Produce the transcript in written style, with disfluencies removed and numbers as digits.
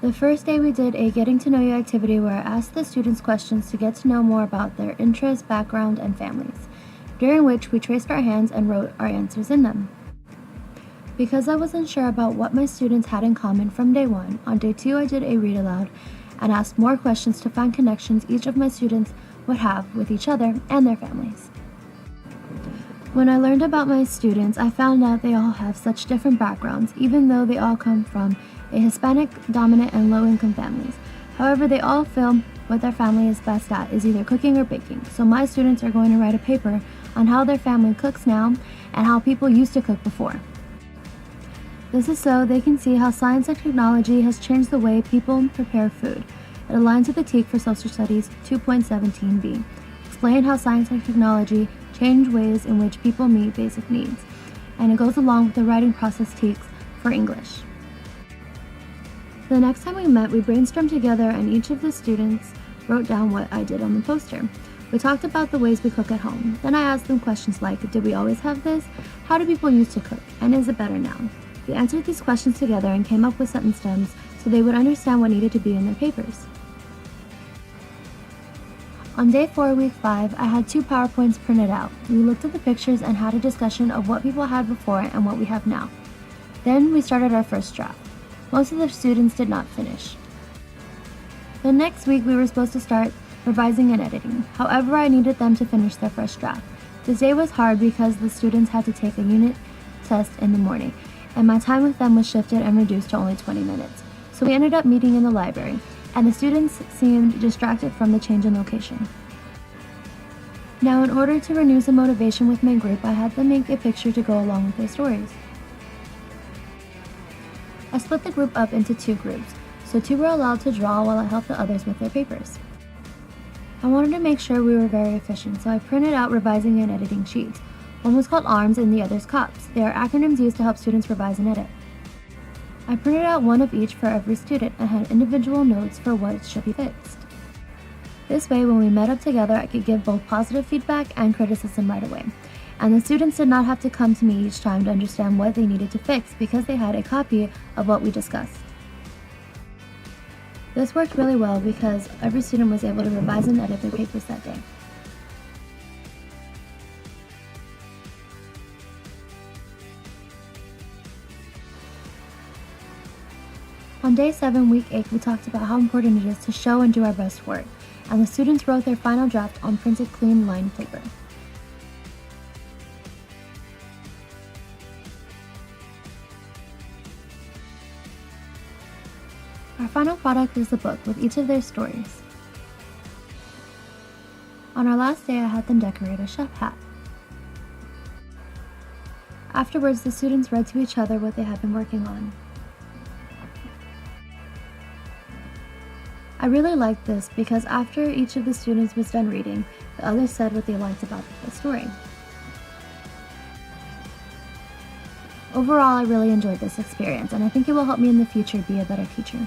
The first day we did a getting to know you activity where I asked the students questions to get to know more about their interests, background, and families, during which we traced our hands and wrote our answers in them. Because I wasn't sure about what my students had in common from day one, on day 2 I did a read aloud and asked more questions to find connections each of my students would have with each other and their families. When I learned about my students, I found out they all have such different backgrounds, even though they all come from a Hispanic, dominant, and low-income families. However, they all feel what their family is best at is either cooking or baking. So my students are going to write a paper on how their family cooks now and how people used to cook before. This is so they can see how science and technology has changed the way people prepare food. It aligns with the TEAC for Social Studies 2.17b. Explain how science and technology change ways in which people meet basic needs. And it goes along with the writing process TEACs for English. The next time we met, we brainstormed together and each of the students wrote down what I did on the poster. We talked about the ways we cook at home. Then I asked them questions like, did we always have this? How do people used to cook? And is it better now? We answered these questions together and came up with sentence stems so they would understand what needed to be in their papers. On day 4, week 5, I had 2 PowerPoints printed out. We looked at the pictures and had a discussion of what people had before and what we have now. Then we started our first draft. Most of the students did not finish. The next week we were supposed to start revising and editing. However, I needed them to finish their first draft. This day was hard because the students had to take a unit test in the morning, and my time with them was shifted and reduced to only 20 minutes. So we ended up meeting in the library, and the students seemed distracted from the change in location. Now, in order to renew some motivation with my group, I had them make a picture to go along with their stories. I split the group up into 2 groups, so 2 were allowed to draw while I helped the others with their papers. I wanted to make sure we were very efficient, so I printed out revising and editing sheets. One was called ARMS and the other's COPS. They are acronyms used to help students revise and edit. I printed out one of each for every student and had individual notes for what should be fixed. This way, when we met up together, I could give both positive feedback and criticism right away. And the students did not have to come to me each time to understand what they needed to fix because they had a copy of what we discussed. This worked really well because every student was able to revise and edit their papers that day. On day 7, week 8, we talked about how important it is to show and do our best work, and the students wrote their final draft on printed clean lined paper. Our final product is the book with each of their stories. On our last day, I had them decorate a chef hat. Afterwards, the students read to each other what they had been working on. I really liked this because after each of the students was done reading, the others said what they liked about the story. Overall, I really enjoyed this experience, and I think it will help me in the future be a better teacher.